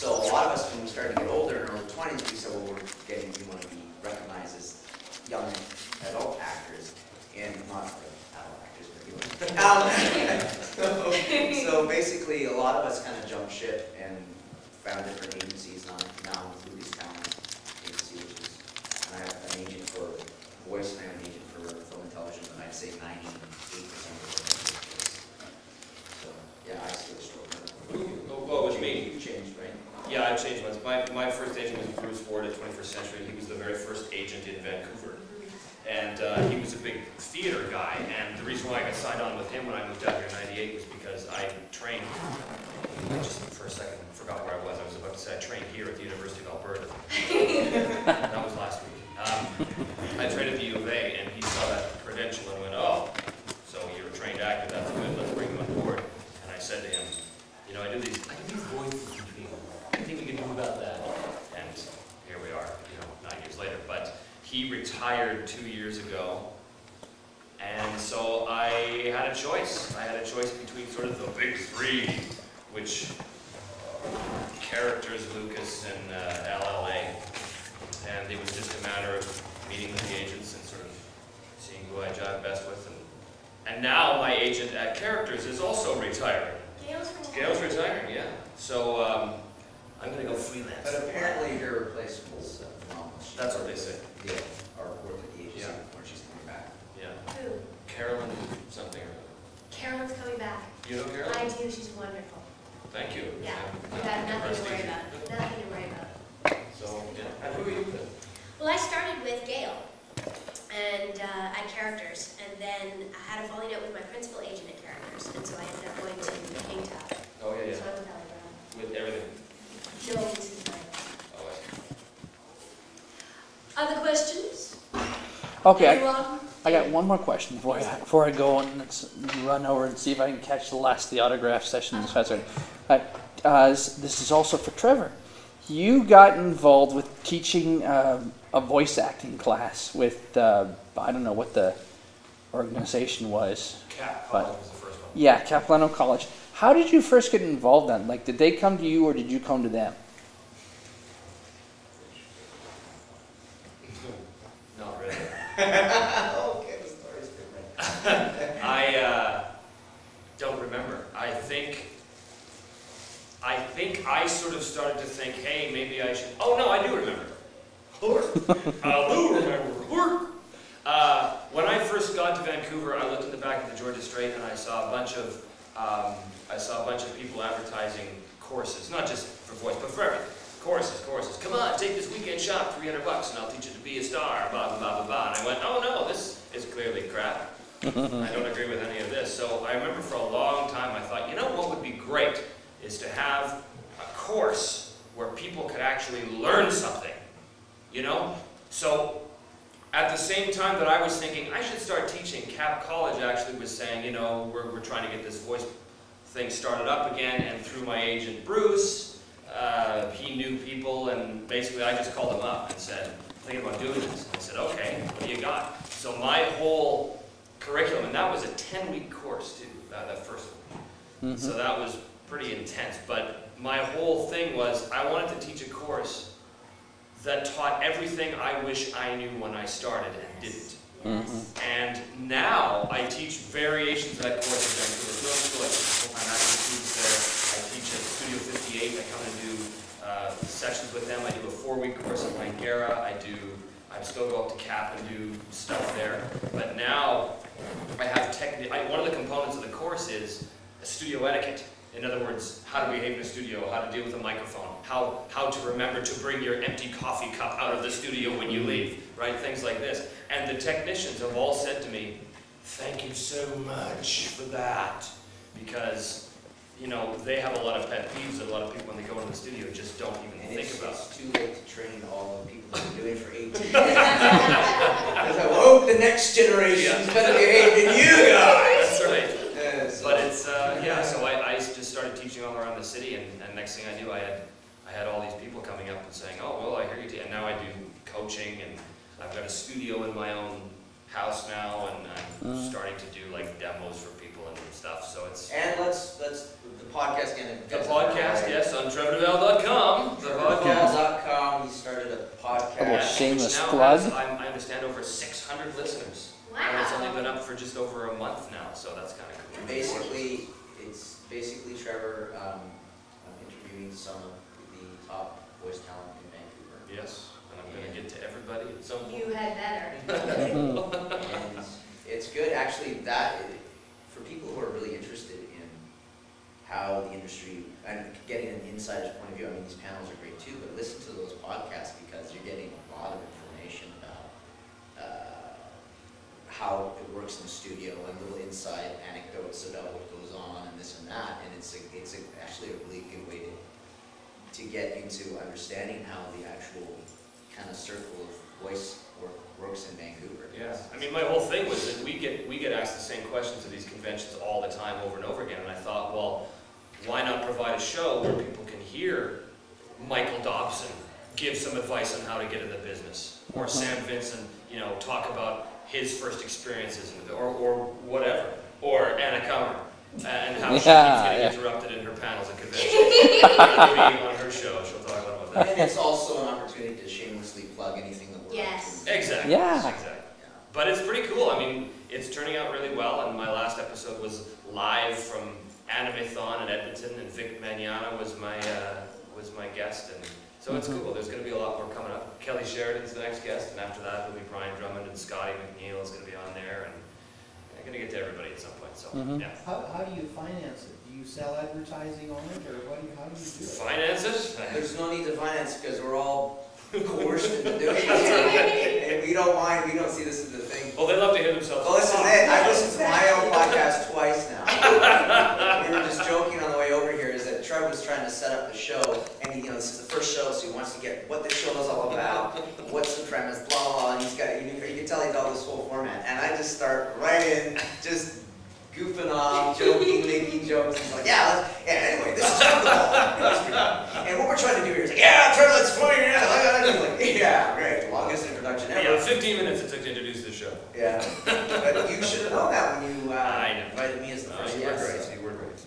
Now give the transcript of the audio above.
So a lot of us, when we started to get older in our early 20s, we said, well, we want to be recognized as young adult actors, and not adult actors, but so basically, a lot of us kind of jumped ship and found different agencies. Now through these talent agency, which is, and I have an agent for voice and I have an agent for film and television, and I'd say 98% of the voice. So yeah, I still struggle. Well, what do you mean? You changed, right? Yeah, I've changed once. My first agent was Bruce Ward at 21st Century. He was the very first agent in Vancouver. And he was a big theater guy. And the reason why I got signed on with him when I moved out here in '98 was because I trained, just for a second, I forgot where I was. I was about to say I trained here at the University of Alberta. That was last week. I trained at the U of A, and he saw that credential and went, oh, so you're a trained actor, that's good, let's bring you on board. And I said to him, you know, I do these voices between. Anything we can do about that? And here we are, you know, 9 years later. But he retired 2 years ago, and so I had a choice. I had a choice between sort of the big three, which characters, Lucas and LLA, and it was just a matter of meeting with the agents and sort of seeing who I jive best with. And now my agent at Characters is also retiring. Gail's retiring, yeah. So I'm going to go freelance. But apparently your replacement is phenomenal. That's what they say. Yeah, or work at the agency when she's coming back. Yeah. Who? Carolyn something or other. Carolyn's coming back. You know Carolyn? I do. She's wonderful. Thank you. Yeah. You got nothing to worry about. Nothing to worry about. So, yeah. And who are you with? Well, I started with Gail and at Characters, and then I had a falling out with my principal agent at Characters, and so I ended up going to Kingtop. Oh, yeah, yeah. So I'm with Ellie Brown. With everything. No, this is mine. Oh, I Other questions? Okay, Anyone? I got one more question before I go and let's run over and see if I can catch the last of the autograph session. This is also for Trevor. You got involved with teaching a voice acting class with, I don't know what the organization was. Cap but College was the first one. Yeah, Capilano College. How did you first get involved then? Like, did they come to you or did you come to them? Not really. Okay, the story's different. I don't remember. I think I sort of started to think, hey, maybe I should. Oh no, I do remember. I do remember. When I first got to Vancouver, I looked in the back of the Georgia Strait and I saw a bunch of people advertising courses, not just for voice, but for everything. Courses. Come on, take this weekend shop, $300, and I'll teach you to be a star. Blah blah blah blah blah. And I went, oh no, this is clearly crap. I don't agree with any of this. So I remember for a long time I thought, you know what would be great is to have a course where people could actually learn something. You know? So at the same time that I was thinking I should start teaching, Cap College actually was saying, you know, we're trying to get this voice thing started up again, and through my agent Bruce, he knew people, and basically I just called him up and said, thinking about doing this. And I said, okay, what do you got? So my whole curriculum, and that was a 10-week course too, that first one. So that was pretty intense, but my whole thing was I wanted to teach a course that taught everything I wish I knew when I started and didn't. And now I teach variations of that course in Vancouver Film School. I teach full-time acting students there. I teach at Studio 58. I come and do sessions with them. I do a 4-week course at Langara. I still go up to Cap and do stuff there. But now I have one of the components of the course is studio etiquette. In other words, how to behave in a studio, how to deal with a microphone, how to remember to bring your empty coffee cup out of the studio when you leave, right? Things like this. And the technicians have all said to me, thank you so much for that. Because, you know, they have a lot of pet peeves that a lot of people when they go into the studio just don't even think about. It's too late to train all the people that have been doing it for 18 years. I hope the next generation's better behaved than you guys. That's right. So but it's, yeah, so I just started teaching all around the city, and next thing I knew, I had all these people coming up and saying, oh, well, I hear you, and now I do coaching, and I've got a studio in my own house now, and I'm starting to do, like, demos for people and stuff, so it's... And let's the podcast again. The podcast, yes, on TrevorDeval.com. Shameless which now plug. has, I understand, over 600 listeners. And it's only been up for just over a month now, so that's kind of cool. Basically, it's basically Trevor interviewing some of the top voice talent in Vancouver. Yes, and I'm going to get to everybody at some point. You had better. And it's good, actually, for people who are really interested in how the industry, and getting an insider's point of view, I mean, these panels are great too, but listen to those podcasts because you're getting a lot of information about how it works in the studio and little inside anecdotes about what goes on and this and that, and it's actually a really good way to get into understanding how the actual kind of circle of voice work works in Vancouver. Yeah, I mean, my whole thing was that we get asked the same questions at these conventions all the time, over and over again, and I thought, well, why not provide a show where people can hear Michael Dobson give some advice on how to get in the business, or Sam Vincent, you know, talk about his first experiences, or whatever, or Anna Cummer, and how she keeps getting interrupted in her panels at conventions. Maybe on her show, she'll talk about that. And it's also an opportunity to shamelessly plug anything that we're Yes. Exactly. Yeah. Exactly. But it's pretty cool. I mean, it's turning out really well, and my last episode was live from Animathon in Edmonton, and Vic Magnana was my guest, and so it's cool. There's going to be a lot more coming up. Kelly Sheridan's the next guest, and after that it'll be Brian Drummond, and Scotty McNeil is going to be on there, and I'm going to get to everybody at some point. So yeah. How do you finance it? Do you sell advertising on it, or how do you do it? Finance it? There's no need to finance because we're all coerced into doing it. And we don't mind, we don't see this as a thing. Well, they love to hear themselves. Well, listen, I've listened to my own podcast twice now. We were just joking on the way over here, is that Trevor was trying to set up the show, and this is the first show, so he wants to get what this show is all about, what's the premise, blah, blah, blah, and he's got, you can tell he's all this whole format, and I just start right in, just goofing off, joking, making jokes. He's like, anyway, this is football. And what we're trying to do here is like, Trevor, that's funny. Yeah, great. Longest introduction ever. Yeah, 15 minutes it took to introduce the show. Yeah. But you should have known that when you I know. invited me as the first guest. You were great.